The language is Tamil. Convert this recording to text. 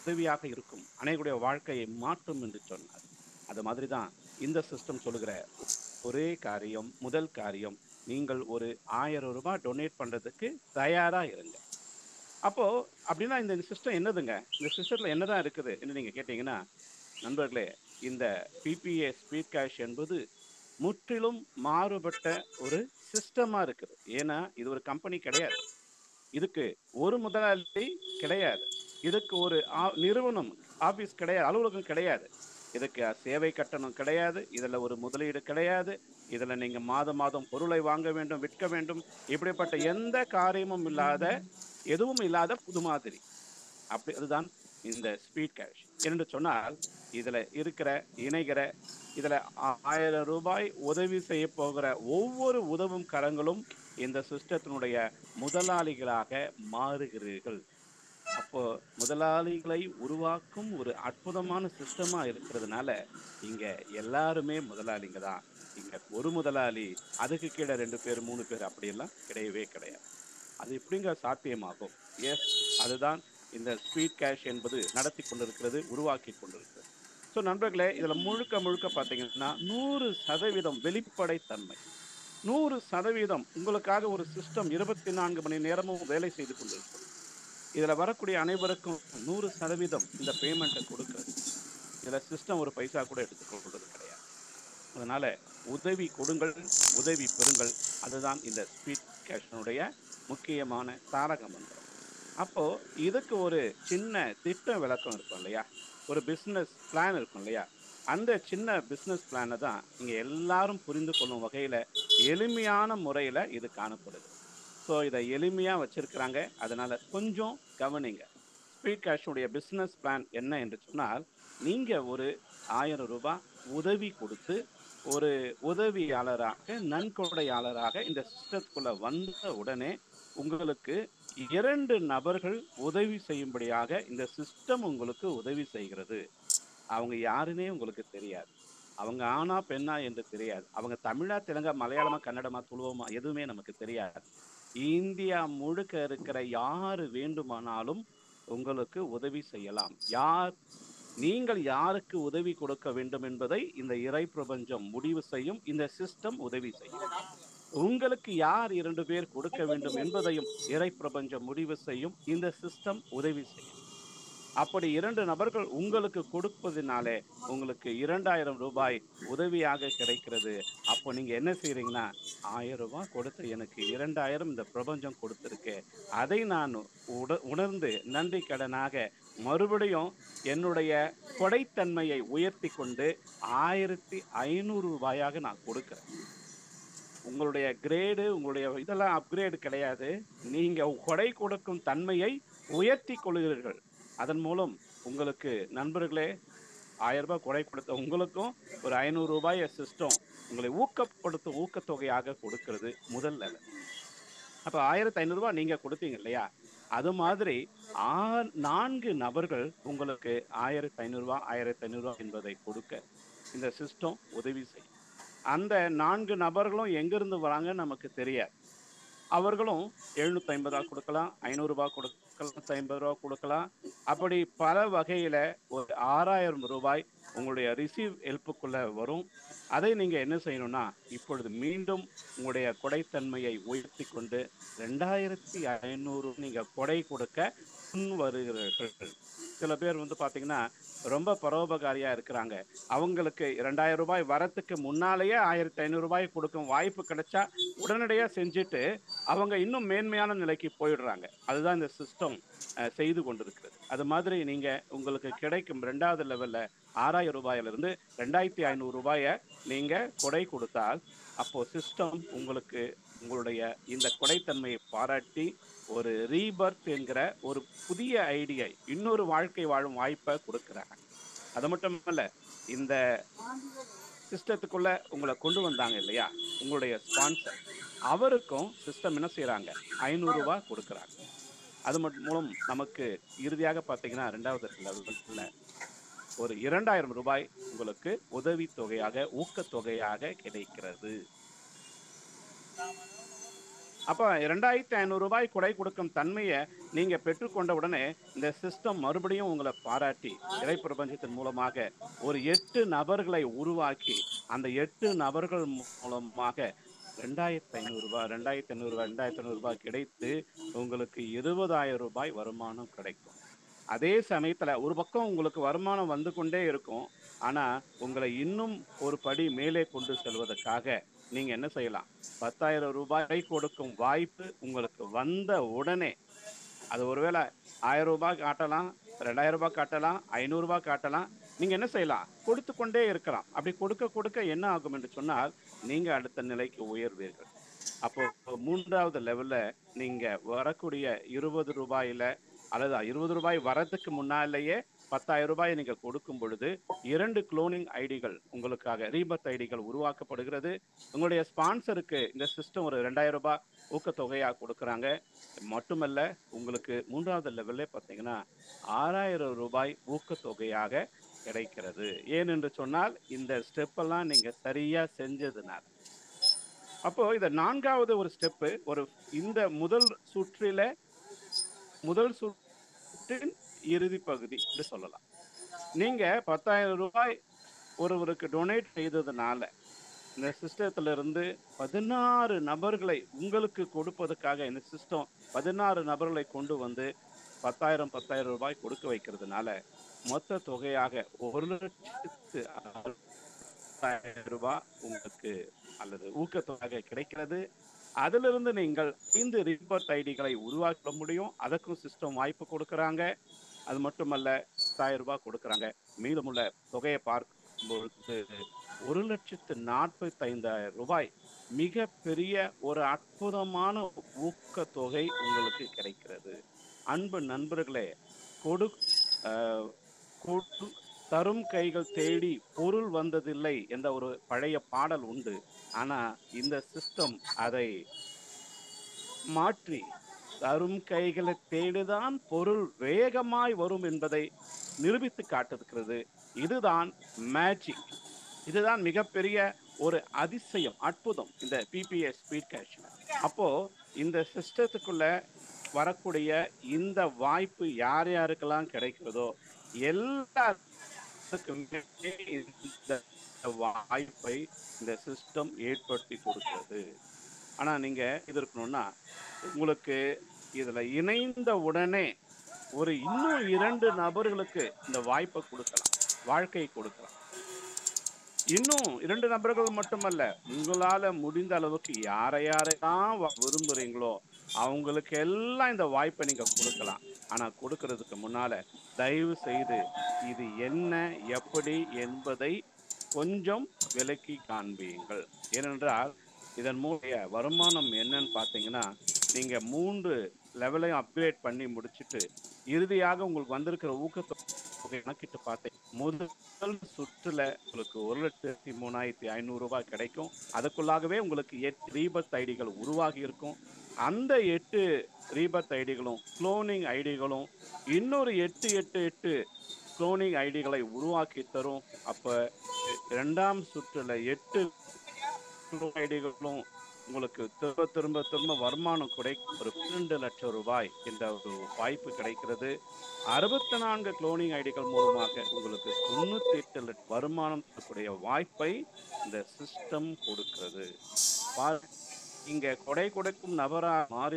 உதவியாக இருக்கும், அனைவருடைய வாழ்க்கையை மாற்றும் என்று சொன்னார். அது மாதிரி தான் இந்த சிஸ்டம் சொல்லுகிற ஒரே காரியம், முதல் காரியம், நீங்கள் ஒரு ₹1000 டொனேட் பண்றதுக்கு தயாரா இருங்க. அப்போ அப்படின்னா இந்த சிஸ்டம் என்னதுங்க? இந்த சிஸ்டத்துல என்னதான் இருக்குது என்று நீங்க கேட்டீங்கன்னா, நண்பர்களே, இந்த பிபிஏ ஸ்பீட் கேஷ் என்பது முற்றிலும் மாறுபட்ட ஒரு சிஸ்டமா இருக்குது. ஏன்னா, இது ஒரு கம்பெனி கிடையாது. இதுக்கு ஒரு முதலாளி கிடையாது. இதுக்கு ஒரு நிறுவனம், ஆபீஸ் கிடையாது, அலுவலகம் கிடையாது. இதுக்கு சேவை கட்டணம் கிடையாது. இதுல ஒரு முதலீடு கிடையாது. இதுல நீங்க மாதம் மாதம் பொருளை வாங்க வேண்டும், விற்க வேண்டும். இப்படிப்பட்ட எந்த காரியமும் இல்லாத, எதுவும் இல்லாத புது மாதிரி. அப்படி அதுதான் இந்த ஸ்பீட் கேஷ். என்று சொன்னால், இதுல இருக்கிற இணைகிற இதுல ₹1000 உதவி செய்ய போகிற ஒவ்வொரு உதவும் கரங்களும் இந்த சிஸ்டத்தினுடைய முதலாளிகளாக மாறுகிறீர்கள். அப்போ முதலாளிகளை உருவாக்கும் ஒரு அற்புதமான சிஸ்டமா இருக்கிறதுனால, இங்க எல்லாருமே முதலாளிங்க தான். இங்க ஒரு முதலாளி, அதுக்கு கீழ 2 பேர், 3 பேர் அப்படியெல்லாம் கிடையவே கிடையாது. அது எப்படிங்க சாத்தியமாகும்? எஸ், அதுதான் இந்த ஸ்பீட் கேஷ் என்பது நடத்தி கொண்டிருக்கிறது, உருவாக்கி கொண்டிருக்கிறது. ஸோ நண்பர்களே, இதுல முழுக்க முழுக்க பார்த்தீங்கன்னா, 100% வெளிப்படைத்தன்மை. 100% உங்களுக்காக ஒரு சிஸ்டம் 24 மணி நேரமும் வேலை செய்து கொண்டிருக்கிறது. இதுல வரக்கூடிய அனைவருக்கும் 100% இந்த பேமெண்ட்டை கொடுக்கிறது. இதுல சிஸ்டம் ஒரு பைசா கூட எடுத்துக்கொள்வது கிடையாது. அதனால உதவி கொடுங்கள், உதவி பெறுங்கள். அதுதான் இந்த ஸ்பீட் கேஷனுடைய முக்கியமான தாரக மந்திரம். அப்போ இதுக்கு ஒரு சின்ன திட்ட விளக்கம் இருக்கும் இல்லையா? ஒரு பிசினஸ் பிளான் இருக்கும் இல்லையா? அந்த சின்ன பிசினஸ் பிளானை தான் நீங்க எல்லாரும் புரிந்து கொள்ளும் வகையில எளிமையான முறையில இது காணப்படுது. ஸோ இதை எளிமையா வச்சிருக்கிறாங்க. அதனால கொஞ்சம் கவனிங்க. ஸ்பீட் கேஷுடைய பிசினஸ் பிளான் என்ன என்று சொன்னால், நீங்க ஒரு ₹1000 உதவி கொடுத்து, ஒரு உதவியாளராக, நன்கொடையாளராக இந்த சிஸ்டத்துக்குள்ள வந்த உடனே, உங்களுக்கு 2 நபர்கள் உதவி செய்யும்படியாக இந்த சிஸ்டம் உங்களுக்கு உதவி செய்கிறது. அவங்க யாருன்னே உங்களுக்கு தெரியாது. அவங்க ஆணா, பெண்ணா என்று தெரியாது. அவங்க தமிழா, தெலுங்கா, மலையாளமா, கன்னடமா, துளுவமா எதுவுமே நமக்கு தெரியாது. இந்தியா முழுக்க இருக்கிற யாரு வேண்டுமானாலும் உங்களுக்கு உதவி செய்யலாம். நீங்கள் யாருக்கு உதவி கொடுக்க வேண்டும் என்பதை இந்த இறை பிரபஞ்சம் முடிவு செய்யும். இந்த சிஸ்டம் உதவி செய்யும். உங்களுக்கு யார் 2 பேர் கொடுக்க வேண்டும் என்பதையும் இறை பிரபஞ்சம் முடிவு செய்யும். இந்த சிஸ்டம் உதவி செய்யும். அப்படி 2 நபர்கள் உங்களுக்கு கொடுப்பதினாலே உங்களுக்கு ₹2000 உதவியாக கிடைக்கிறது. அப்போ நீங்க என்ன செய்றீங்கன்னா, ₹1000 கொடுத்து எனக்கு 2000 இந்த பிரபஞ்சம் கொடுத்திருக்கு. அதை நான் உணர்ந்து நன்றி கடனாக மறுபடியும் என்னுடைய கொடைத்தன்மையை உயர்த்தி கொண்டு ₹1500 நான் கொடுக்கிறேன். உங்களுடைய கிரேடு, உங்களுடைய இதெல்லாம் அப்கிரேட் கிடையாது. நீங்க கொடை கொடுக்கும் தன்மையை உயர்த்தி கொள்கிறீர்கள். அதன் மூலம் உங்களுக்கு நண்பர்களே, ₹1000 கொடை கொடுத்த உங்களுக்கும் ஒரு ₹500 சிஸ்டம் உங்களை ஊக்கப்படுத்தும் ஊக்கத்தொகையாக கொடுக்கிறது முதல் லெவல். அப்ப ₹1500 நீங்க கொடுத்தீங்க இல்லையா? அது மாதிரி 4 நபர்கள் உங்களுக்கு ₹1500 ₹1500 என்பதை கொடுக்க இந்த சிஸ்டம் உதவி செய்யும். அந்த 4 நபர்களும் எங்கிருந்து வராங்கன்னு நமக்கு தெரியாது. அவர்களும் ₹750 கொடுக்கலாம், ₹500 கொடுக்கலாம், ₹150 கொடுக்கலாம். அப்படி பல வகையில ஒரு ₹6000 உங்களுடைய ரிசீவ் ஹெல்ப்புக்குள்ள வரும். அதை நீங்க என்ன செய்யணும்னா, இப்பொழுது மீண்டும் உங்களுடைய கொடைத்தன்மையை உயர்த்தி கொண்டு 2500 நீங்க கொடை கொடுக்க முன் வருகிறீர்கள். சில பேர் பார்த்தீங்கன்னா, ரொம்ப பரோபகாரியா இருக்கிறாங்க. அவங்களுக்கு ₹2000 வரத்துக்கு முன்னாலேயே ₹1500 கொடுக்கும் வாய்ப்பு கிடைச்சா உடனடியா செஞ்சுட்டு அவங்க இன்னும் மேன்மையான நிலைக்கு போயிடுறாங்க. அதுதான் இந்த சிஸ்டம் செய்து கொண்டிருக்கிறது. அது மாதிரி நீங்க உங்களுக்கு கிடைக்கும் 2வது லெவல்ல ₹6000லிருந்து ₹2500 நீங்க கொடை கொடுத்தால், அப்போ சிஸ்டம் உங்களுக்கு உங்களுடைய இந்த கொடைத்தன்மையை பாராட்டி ஒரு ரீபர்த் என்கிற ஒரு புதிய ஐடியா, இன்னொரு வாழ்க்கை வாழும் வாய்ப்பை கொடுக்குறாங்க. அது மட்டும் இல்ல, இந்த சிஸ்டத்துக்குள்ள உங்களை கொண்டு வந்தாங்க இல்லையா, உங்களுடைய ஸ்பான்சர், அவருக்கும் சிஸ்டம் என்ன செய்றாங்க, ₹500 கொடுக்குறாங்க. அது மூலம் நமக்கு இறுதியாக பார்த்தீங்கன்னா 2வது லெவல்ல ஒரு ₹2000 உங்களுக்கு உதவி தொகையாக, ஊக்கத்தொகையாக கிடைக்கிறது. அப்ப ரூ. 2,500 கொடை கொடுக்கும் தன்மைய நீங்க பெற்றுக்கொண்ட உடனே, இந்த சிஸ்டம் மறுபடியும் உங்கள பாராட்டி, இறை பிரபஞ்சத்தின் மூலமாக ஒரு 8 நபர்களை உருவாக்கி, அந்த 8 நபர்கள் மூலமாக ரூ. 2,500 ரூ. 2,500 ரூ. 2,500 கிடைத்து, உங்களுக்கு ரூ. 20,000 வருமானம் கிடைக்கும். அதே சமயத்துல ஒரு பக்கம் உங்களுக்கு வருமானம் வந்து கொண்டே இருக்கும். ஆனா, உங்கள இன்னும் ஒரு படி மேலே கொண்டு செல்வதற்காக நீங்க என்ன செய்யலாம்? ரூ. 10,000 கொடுக்கும் வாய்ப்பு உங்களுக்கு வந்த உடனே, அது ஒருவேள ரூ. 1,000 காட்டலாம், ரூ. 2,000 காட்டலாம், ரூ. 500 காட்டலாம். நீங்க என்ன செய்யலாம்? கொடுத்துக் கொண்டே இருக்கலாம். அப்படி கொடுக்க கொடுக்க என்ன ஆகும் என்று சொன்னால், நீங்க அடுத்த நிலைக்கு உயர்வீர்கள். அப்போ 3வது லெவல்ல நீங்க வரக்கூடிய ரூ. 20ல அல்லது ரூ. 20 வரதுக்கு முன்னாலேயே ரூ. 10,000 நீங்க கொடுக்கும் பொழுது 2 குளோனிங் ஐடிகள் உங்களுக்காக ரீபர்த் ஐடிகள் உருவாக்கப்படுகிறது. உங்களுடைய ஸ்பான்சருக்கு இந்த சிஸ்டம் ஒரு ரூ. 2,000 ஊக்கத்தொகையா கொடுக்குறாங்க. மட்டுமல்ல, உங்களுக்கு 3வது லெவல்லே பார்த்தீங்கன்னா ரூ. 6,000 ஊக்கத்தொகையாக கிடைக்கிறது. ஏனென்று சொன்னால், இந்த ஸ்டெப் எல்லாம் நீங்க சரியா செஞ்சதுனால. அப்போ இத 4வது ஒரு ஸ்டெப்பு இந்த முதல் சுற்றின் இறுதி பகுதி என்று சொல்லலாம். நீங்க ரூ. 10,000 ஒருவருக்கு டொனேட் செய்ததுனால, இந்த சிஸ்டத்துல இருந்து 16 நபர்களை உங்களுக்கு கொடுப்பதற்காக இந்த சிஸ்டம் 16 நபர்களை கொண்டு வந்து ரூ. 10,000 கொடுக்க வைக்கிறதுனால, மொத்த தொகையாக ரூ. 1,60,000 உங்களுக்கு அல்லது ஊக்கத்தொகை கிடைக்கிறது. அதிலிருந்து நீங்கள் 5 ரீபர்த் ஐடிகளை உருவாக்க முடியும். அதற்கும் சிஸ்டம் வாய்ப்பு கொடுக்குறாங்க. அது மட்டுமல்ல, ரூ. 10,000 கொடுக்குறாங்க. மீதமுள்ள தொகையை பார்க்கும்பொழுது ரூ. 1,45,000 மிகப்பெரிய ஒரு அற்புதமான ஊக்கத்தொகை உங்களுக்கு கிடைக்கிறது. அன்பு நண்பர்களே, கொடு அஹ், கொடு தரும் கைகள் தேடி பொருள் வந்ததில்லை என்ற ஒரு பழைய பாடல் உண்டு. ஆனா இந்த சிஸ்டம் அதை மாற்றி தரும் கைகளை தேடிதான் பொருள் வேகமாய் வரும் என்பதை நிரூபித்து காட்டுகிறது. இதுதான் மேஜிக். இதுதான் மிகப்பெரிய ஒரு அதிசயம், அற்புதம் இந்த பிபிஎஸ் ஸ்பீட் கேஷ். அப்போ இந்த சிஸ்டத்துக்குள்ள வரக்கூடிய இந்த வாய்ப்பு யார் யாருக்கெல்லாம் கிடைக்கிறதோ எல்லாருக்குமே இந்த வாய்ப்பை இந்த சிஸ்டம் ஏற்படுத்தி கொடுக்கிறது. ஆனா நீங்க இது இருக்கணும்னா, உங்களுக்கு இதுல இணைந்த உடனே இன்னும் 2 நபர்களுக்கு இந்த வாய்ப்பை கொடுக்கலாம், வாழ்க்கையை கொடுக்கலாம். இன்னும் 2 நபர்கள் மட்டுமல்ல, உங்களால முடிந்த அளவுக்கு யாரையெல்லாம் விரும்புறீங்களோ அவங்களுக்கு எல்லாம் இந்த வாய்ப்பை நீங்க கொடுக்கலாம். ஆனா கொடுக்கறதுக்கு முன்னால தயவு செய்து இது என்ன, எப்படி என்பதை கொஞ்சம் விலக்கி காண்பீங்கள். ஏனென்றால் இதன் மூலம் வருமானம் என்னன்னு பார்த்தீங்கன்னா, நீங்க 3 லெவலையும் அப்கிரேட் பண்ணி முடிச்சுட்டு இறுதியாக உங்களுக்கு வந்திருக்கிற ஊக்கத்தொகை கணக்கிட்டு பார்த்தேன். முதல் சுற்றுல உங்களுக்கு ரூ. 1,03,500 கிடைக்கும். அதுக்குள்ளாகவே உங்களுக்கு 8 ரீபர்த் ஐடிகள் உருவாகி இருக்கும். அந்த 8 ரீபர்த் ஐடிகளும் குளோனிங் ஐடிகளும் இன்னொரு 8 குளோனிங் ஐடிகளை உருவாக்கி தரும். அப்ப 2ஆம் சுற்றுல 8 ஐடிகளும் உங்களுக்கு திரும்ப திரும்ப வருமானம் கிடைக்கும். ஒரு 12 லட்சம் ரூபாய் என்ற ஒரு வாய்ப்பு கிடைக்கிறது. 64 குளோனிங் ஐடிகள் மூலமாக உங்களுக்கு 98 லட்சம் வருமானம் தரக்கூடிய வாய்ப்பை இந்த சிஸ்டம் கொடுக்கிறது. இங்க கொடை கொடுக்கும் நபரா மாறி